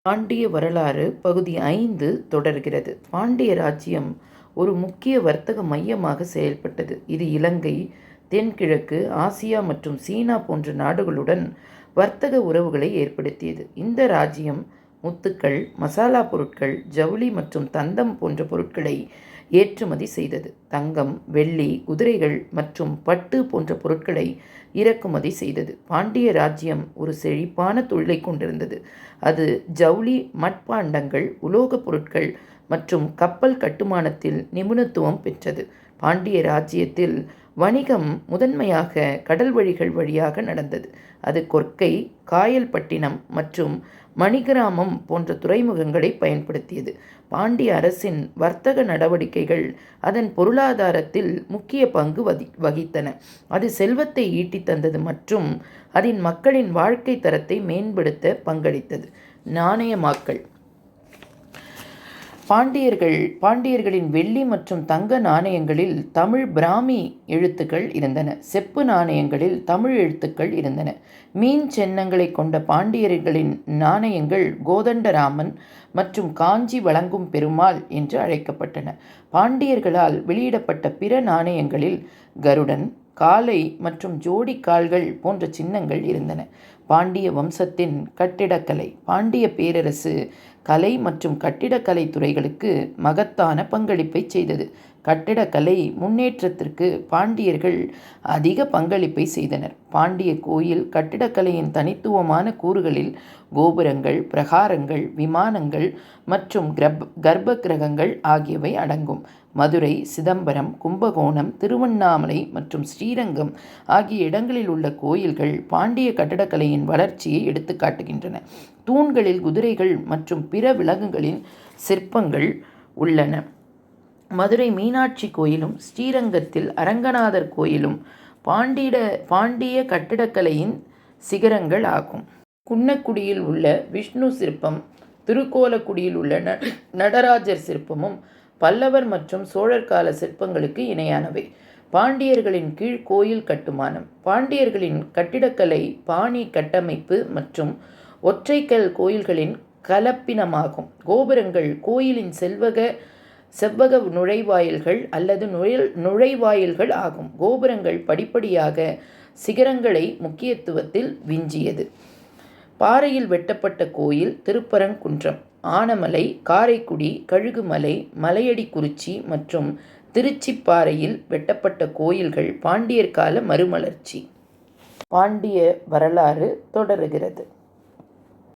பாண்டிய வரலாறு பகுதி 5 தொடர்கிறது. பாண்டிய ராஜ்யம் ஒரு முக்கிய வர்த்தக மையமாக செயல்பட்டது. இது இலங்கை, தென்கிழக்கு ஆசியா மற்றும் சீனா போன்ற நாடுகளுடன் வர்த்தக உறவுகளை ஏற்படுத்தியது. இந்த ராஜ்யம் முத்துக்கள், மசாலா பொருட்கள், ஜவுளி மற்றும் தந்தம் போன்ற பொருட்களை ஏற்றுமதி செய்தது. தங்கம், வெள்ளி, குதிரைகள் மற்றும் பட்டு போன்ற பொருட்களை இறக்குமதி செய்தது. பாண்டிய ராஜ்யம் ஒரு செழிப்பான தொழிலை கொண்டிருந்தது. அது ஜவுளி, மட்பாண்டங்கள், உலோகப் பொருட்கள் மற்றும் கப்பல் கட்டுமானத்தில் நிபுணத்துவம் பெற்றது. பாண்டிய ராஜ்யத்தில் வணிகம் முதன்மையாக கடல் வழிகள் வழியாக நடந்தது. அது கொர்க்கை, காயல்பட்டினம் மற்றும் மணிகிராமம் போன்ற துறைமுகங்களை பயன்படுத்தியது. பாண்டிய அரசின் வர்த்தக நடவடிக்கைகள் அதன் பொருளாதாரத்தில் முக்கிய பங்கு வகித்தன. அது செல்வத்தை ஈட்டித் தந்தது மற்றும் அதன் மக்களின் வாழ்க்கை தரத்தை மேம்படுத்த பங்களித்தது. நாணயமாக்கல். பாண்டியர்களின் வெள்ளி மற்றும் தங்க நாணயங்களில் தமிழ் பிராமி எழுத்துக்கள் இருந்தன. செப்பு நாணயங்களில் தமிழ் எழுத்துக்கள் இருந்தன. மீன் சின்னங்களை கொண்ட பாண்டியர்களின் நாணயங்கள் கோதண்டராமன் மற்றும் காஞ்சி வழங்கும் பெருமாள் என்று அழைக்கப்பட்டன. பாண்டியர்களால் வெளியிடப்பட்ட பிற நாணயங்களில் கருடன், காளை மற்றும் ஜோடி கால்கள் போன்ற சின்னங்கள் இருந்தன. பாண்டிய வம்சத்தின் கட்டிடக்கலை. பாண்டிய பேரரசு கலை மற்றும் கட்டிடக்கலை துறைகளுக்கு மகத்தான பங்களிப்பை செய்தது. கட்டிடக்கலை முன்னேற்றத்திற்கு பாண்டியர்கள் அதிக பங்களிப்பை செய்தனர். பாண்டிய கோயில் கட்டிடக்கலையின் தனித்துவமான கூறுகளில் கோபுரங்கள், பிரகாரங்கள், விமானங்கள் மற்றும் கர்ப்ப கிரகங்கள் ஆகியவை அடங்கும். மதுரை, சிதம்பரம், கும்பகோணம், திருவண்ணாமலை மற்றும் ஸ்ரீரங்கம் ஆகிய இடங்களில் உள்ள கோயில்கள் பாண்டிய கட்டடக்கலையின் வளர்ச்சியை எடுத்துக்காட்டுகின்றன. தூண்களில் குதிரைகள் மற்றும் பிற விலங்குகளின் சிற்பங்கள் உள்ளன. மதுரை மீனாட்சி கோயிலும் ஸ்ரீரங்கத்தில் அரங்கநாதர் கோயிலும் பாண்டிய கட்டிடக்கலையின் சிகரங்கள் ஆகும். குன்னக்குடியில் உள்ள விஷ்ணு சிற்பம், திருக்கோலக்குடியில் உள்ள நடராஜர் சிற்பமும் பல்லவர் மற்றும் சோழர் கால சிற்பங்களுக்கு இணையானவை. பாண்டியர்களின் கீழ் கோயில் கட்டுமானம். பாண்டியர்களின் கட்டிடக்கலை பாணி கட்டமைப்பு மற்றும் ஒற்றைக்கல் கோயில்களின் கலப்பினமாகும். கோபுரங்கள் கோயிலின் செவ்வக நுழைவாயில்கள் அல்லது நுழைவாயில்கள் ஆகும். கோபுரங்கள் படிப்படியாக சிகரங்களை முக்கியத்துவத்தில் விஞ்சியது. பாறையில் வெட்டப்பட்ட கோயில். திருப்பரங்குன்றம், ஆனமலை, காரைக்குடி, கழுகுமலை, மலையடிக்குறிச்சி மற்றும் திருச்சிப்பாறையில் வெட்டப்பட்ட கோயில்கள் பாண்டியர் கால மறுமலர்ச்சி. பாண்டிய வரலாறு தொடருகிறது.